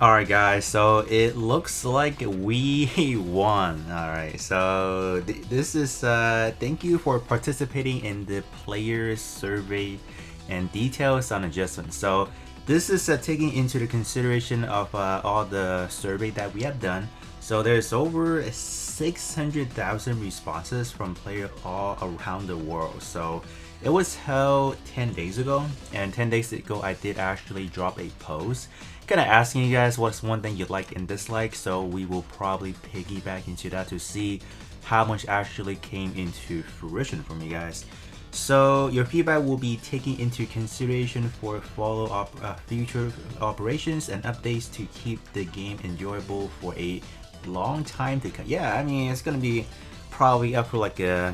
Alright guys, so it looks like we won. Alright, so this is thank you for participating in the players survey and details on adjustments. So this is taking into the consideration of all the survey that we have done. So there's over 600,000 responses from players all around the world. So it was held 10 days ago, and 10 days ago I did actually drop a post kind of asking you guys what's one thing you like and dislike, so we will probably piggyback into that to see how much actually came into fruition from you guys. So your feedback will be taken into consideration for follow-up future operations and updates to keep the game enjoyable for a long time to come. Yeah, I mean, it's gonna be probably up for like 2,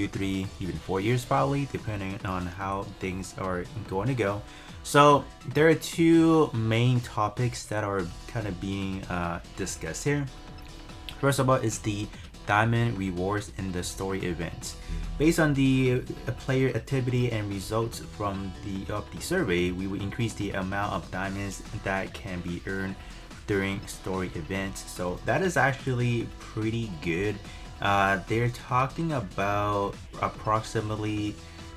3, even 4 years probably, depending on how things are going to go. So there are two main topics that are kind of being discussed here. First of all is the diamond rewards in the story events. Based on the player activity and results from the survey, we will increase the amount of diamonds that can be earned during story events. So that is actually pretty good. They're talking about approximately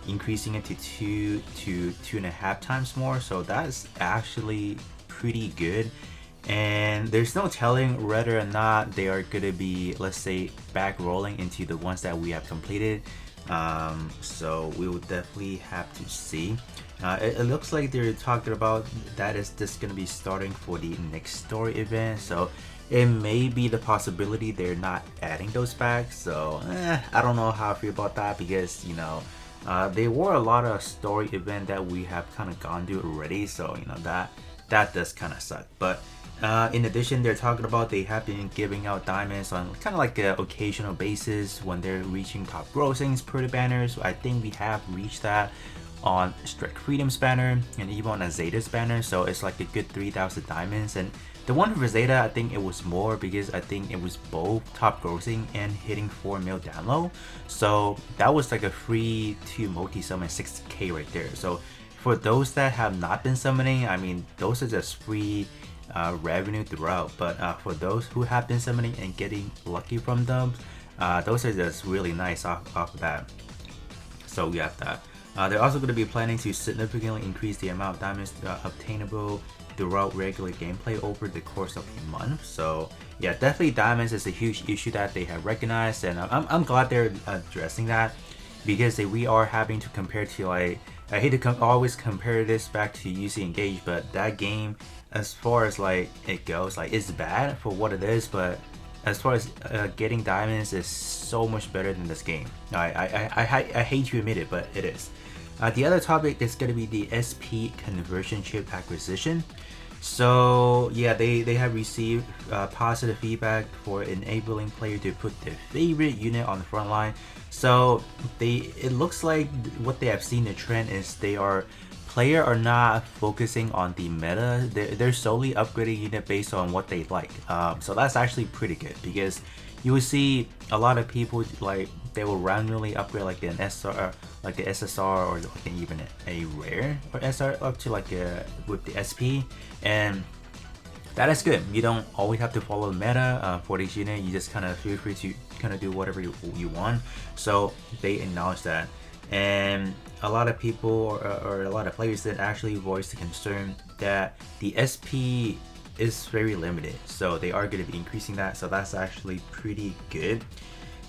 increasing it to 2 to 2.5 times more, so that's actually pretty good. And there's no telling whether or not they are going to be, let's say, back rolling into the ones that we have completed. So we will definitely have to see. It looks like they're talking about that is just going to be starting for the next story event, so it may be the possibility they're not adding those back. So I don't know how I feel about that, because there were a lot of story event that we have kind of gone through already, so that does kind of suck. But in addition, they're talking about they have been giving out diamonds on kind of like an occasional basis when they're reaching top grossings per the banners. I think we have reached that on Strike Freedom's banner and even on Zeta's banner, so it's like a good 3,000 diamonds. And the one for Zeta, I think it was more, because I think it was both top grossing and hitting 4 mil download. So that was like a free to multi-summon 6k right there. So for those that have not been summoning, I mean, those are just free revenue throughout. But for those who have been summoning and getting lucky from them, those are just really nice off of that. So we have that. They're also going to be planning to significantly increase the amount of diamonds obtainable throughout regular gameplay over the course of a month. So yeah, definitely diamonds is a huge issue that they have recognized, and I'm glad they're addressing that, because we are having to compare to, like, I hate to always compare this back to UC Engage, but that game, as far as like it goes, like, it's bad for what it is, but as far as getting diamonds is so much better than this game. I hate to admit it, but it is. The other topic is going to be the SP conversion chip acquisition. So yeah, they have received positive feedback for enabling players to put their favorite unit on the front line. So it looks like what they have seen, the trend is players are not focusing on the meta. They're solely upgrading unit based on what they like. So that's actually pretty good, because you will see a lot of people, like, they will randomly upgrade like an SR, like the SSR, or like even a rare or SR up to like with the SP, and that is good. You don't always have to follow the meta for this unit. You just kind of feel free to kind of do whatever you want. So they acknowledge that, and a lot of people or a lot of players that actually voiced the concern that the SP is very limited, so they are going to be increasing that. So that's actually pretty good.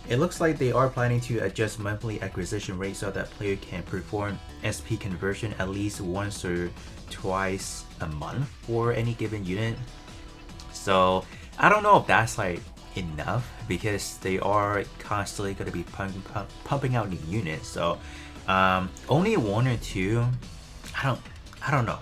It looks like they are planning to adjust monthly acquisition rate so that player can perform SP conversion at least once or twice a month for any given unit. So I don't know if that's like enough, because they are constantly going to be pumping out new units. So only 1 or 2, I don't know.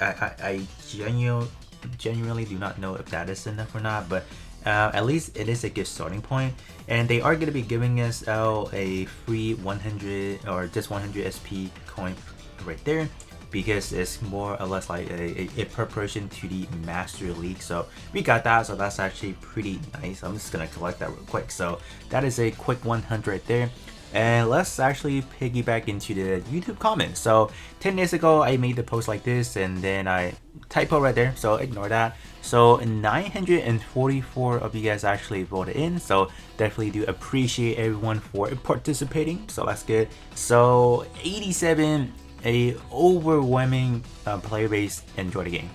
I genuinely do not know if that is enough or not, but at least it is a good starting point. And they are going to be giving us out a free 100 or just 100 SP coin right there, because it's more or less like a preparation to the Master League. So we got that, so that's actually pretty nice. I'm just gonna collect that real quick. So that is a quick 100 right there. And let's actually piggyback into the YouTube comments. So 10 days ago, I made the post like this, and then I typo right there, so ignore that. So 944 of you guys actually voted in, so definitely do appreciate everyone for participating. So that's good. So 87, a overwhelming player base enjoy the game.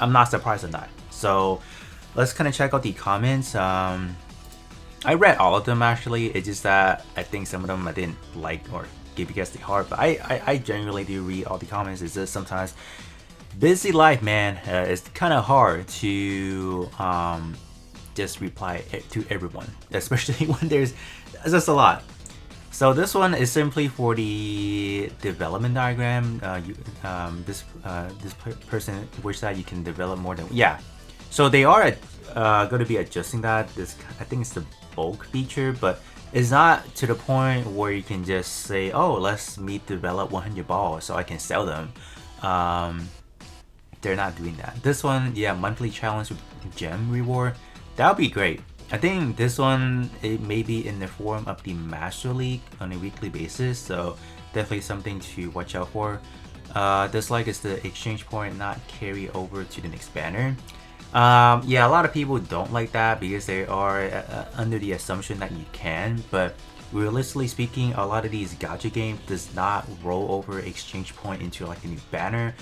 I'm not surprised on that. So let's kind of check out the comments. I read all of them actually. It's just that I think some of them I didn't like or give you guys the heart. But I generally do read all the comments. It's just sometimes busy life, man. It's kind of hard to just reply to everyone, especially when there's just a lot. So this one is simply for the development diagram. This person wish that you can develop more than So they are going to be adjusting that. This I think it's the bulk feature, but it's not to the point where you can just say, oh, let's me develop 100 balls so I can sell them. They're not doing that. This one, yeah, monthly challenge with gem reward. That would be great. I think this one, it may be in the form of the Master League on a weekly basis, so definitely something to watch out for. Dislike is the exchange point not carry over to the next banner. Yeah, a lot of people don't like that because they are under the assumption that you can, but realistically speaking, a lot of these gacha games does not roll over exchange point into like a new banner.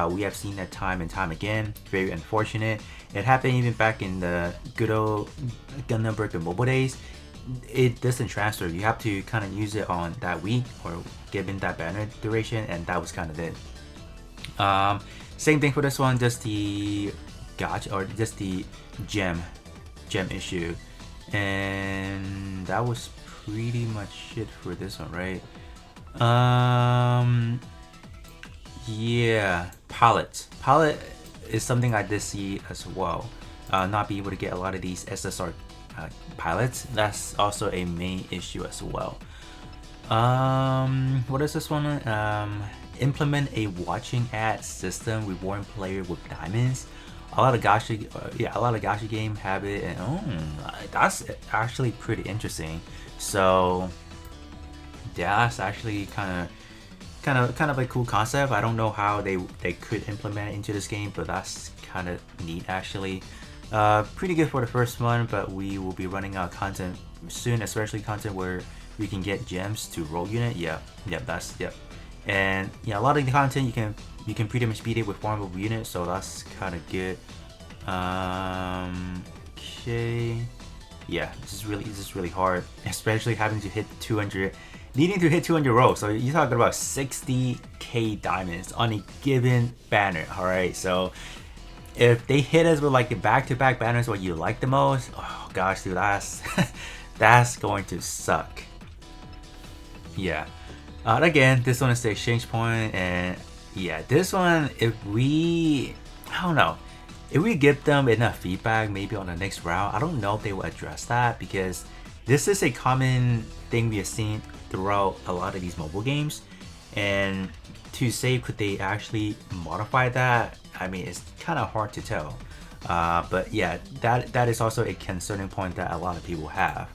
We have seen that time and time again. Very unfortunate. It happened even back in the good old Gundam Breaker mobile days. It doesn't transfer. You have to kind of use it on that week or given that banner duration, and that was kind of it. Same thing for this one, just the gacha or just the gem issue, and that was pretty much it for this one, right? Yeah, palette is something I did see as well. Not be able to get a lot of these SSR pilots. That's also a main issue as well. What is this one? Implement a watching ad system rewarding player with diamonds. A lot of gacha game have it, and that's actually pretty interesting. So yeah, that's actually kind of a cool concept. I don't know how they could implement it into this game, but that's kind of neat actually. Pretty good for the first one, but we will be running out of content soon, especially content where we can get gems to roll unit. And yeah, a lot of the content you can pretty much beat it with farmable unit, so that's kind of good. Okay, yeah, this is really hard, especially having to hit 200, needing to hit 200 rolls. So you're talking about 60k diamonds on a given banner. All right, so if they hit us with like the back-to-back banners what you like the most, oh gosh, dude, that's that's going to suck. Yeah. Again, this one is the exchange point, and yeah, this one, I don't know, if we give them enough feedback maybe on the next round, I don't know if they will address that, because this is a common thing we have seen throughout a lot of these mobile games, and to say could they actually modify that, I mean, it's kind of hard to tell. But yeah, that is also a concerning point that a lot of people have.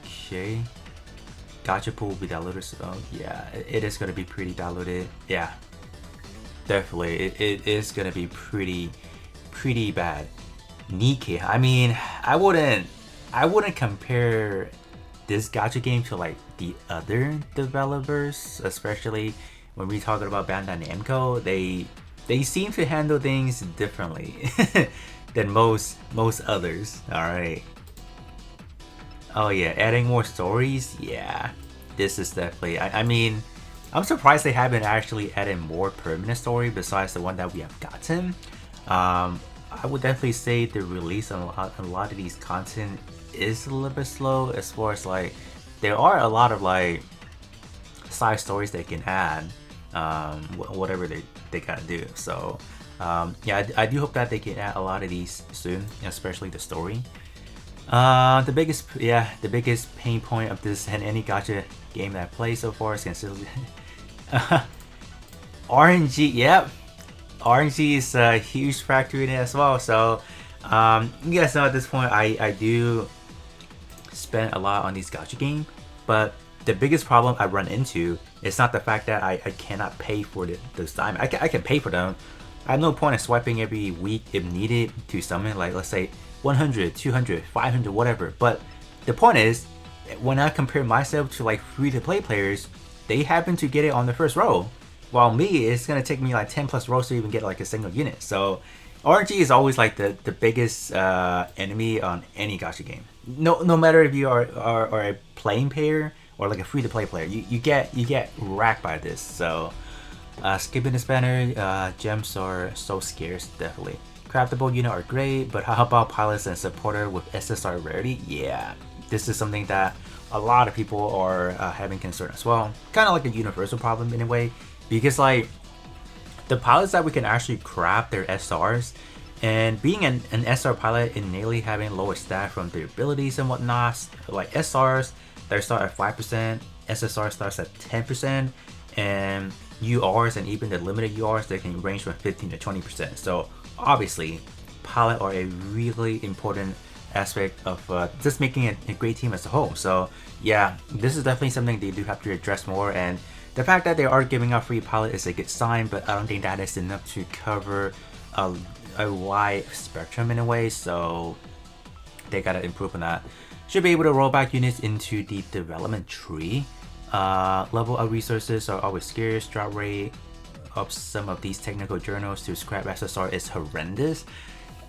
Okay. Gacha pool will be diluted, so yeah, it is gonna be pretty diluted. Yeah, definitely, it is gonna be pretty bad. Nikke, I mean, I wouldn't compare this gacha game to like the other developers, especially when we're talking about Bandai Namco. They seem to handle things differently than most others. All right. Oh yeah, adding more stories. Yeah, this is definitely. I mean, I'm surprised they haven't actually added more permanent story besides the one that we have gotten. I would definitely say the release on a lot of these content is a little bit slow, as far as like there are a lot of like side stories they can add, whatever they gotta do. So yeah, I do hope that they can add a lot of these soon, especially the story. The biggest pain point of this and any gacha game that I play so far is considerably RNG. Yep, RNG is a huge factor in it as well. So you guys know at this point I do spend a lot on these gacha game, but the biggest problem I run into is not the fact that I cannot pay for those diamonds. I can pay for them. I have no point in swiping every week if needed to summon, like let's say 100, 200, 500, whatever. But the point is, when I compare myself to like free-to-play players, they happen to get it on the first row, while me, it's gonna take me like 10 plus rows to even get like a single unit. So RNG is always like the biggest enemy on any gacha game. No matter if you are a playing player or like a free-to-play player, you get racked by this. So skipping this banner, gems are so scarce, definitely. Craftable unit are great, but how about pilots and supporter with SSR rarity? Yeah, this is something that a lot of people are having concern as well. Kind of like a universal problem in a way, because like the pilots that we can actually craft their SRs, and being an SR pilot innately having lower stat from their abilities and whatnot, like SRs they start at 5%, SSR starts at 10%, and URs and even the limited URs they can range from 15 to 20%. So obviously pilot are a really important aspect of just making a great team as a whole. So yeah, this is definitely something they do have to address more, and the fact that they are giving out free pilot is a good sign, but I don't think that is enough to cover a wide spectrum in a way, so they gotta improve on that. Should be able to roll back units into the development tree. Level of resources are always scarce. Drop rate of some of these technical journals to scrap SSR is horrendous.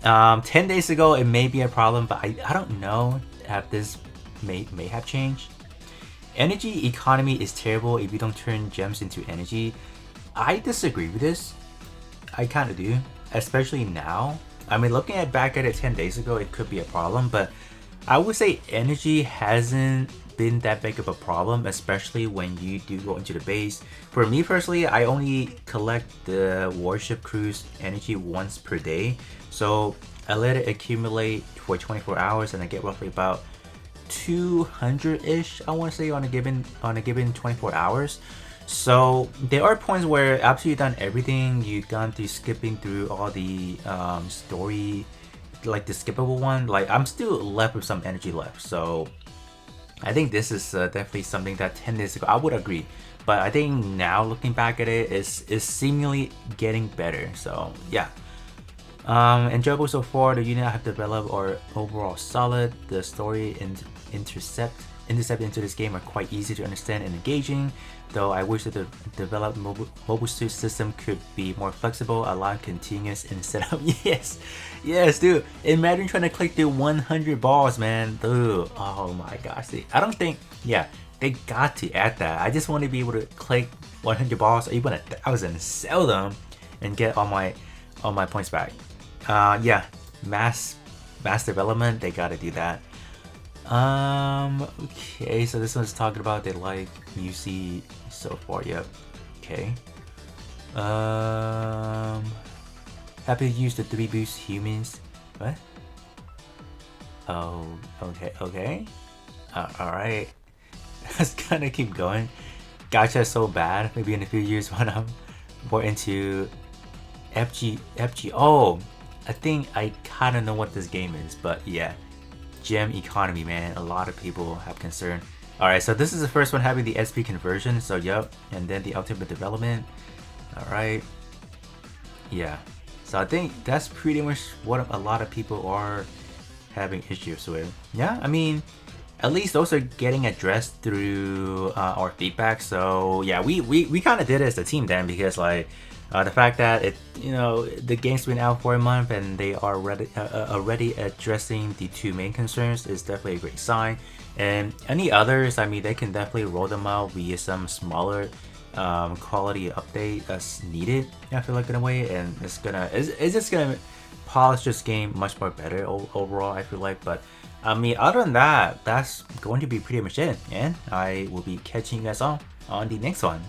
10 days ago it may be a problem, but I don't know if this may have changed. Energy economy is terrible if you don't turn gems into energy. I disagree with this. I kind of do, especially now. I mean, looking back at it 10 days ago, it could be a problem, but I would say energy hasn't been that big of a problem, especially when you do go into the base. For me personally, I only collect the warship crew's energy once per day, so I let it accumulate for 24 hours and I get roughly about 200-ish, I want to say, on a given 24 hours. So there are points where after you've done everything, you've gone through skipping through all the story, like the skippable one, like I'm still left with some energy left. So I think this is definitely something that 10 days ago I would agree, but I think now looking back at it, is seemingly getting better. So yeah, enjoyable so far. The unit I have developed are overall solid. The story and intercept into this game are quite easy to understand and engaging, though I wish that the developed mobile suit system could be more flexible, allowing continuous instead of yes dude, imagine trying to click through 100 balls, man, dude. Oh my gosh, I don't think, yeah, they got to add that. I just want to be able to click 100 balls or even 1,000, sell them and get all my points back. Yeah, mass development, they gotta do that. Okay, so this one's talking about they like UC so far. Yep. Okay. Happy to use the 3 boost humans. What? Oh, okay. Alright. Let's kinda keep going. Gacha is so bad. Maybe in a few years when I'm more into FG. Oh, I think I kinda know what this game is, but yeah. Gem economy, man, a lot of people have concern. Alright, so this is the first one having the SP conversion, so yep, and then the ultimate development. Alright, yeah, so I think that's pretty much what a lot of people are having issues with. Yeah, I mean, at least those are getting addressed through our feedback. So yeah, we kind of did it as a team then, because like the fact that the game's been out for a month and they are already addressing the 2 main concerns is definitely a great sign. And any others, I mean, they can definitely roll them out via some smaller quality update as needed, I feel like, in a way, and it's just gonna polish this game much more better overall, I feel like. But I mean, other than that, that's going to be pretty much it, and I will be catching you guys all on the next one.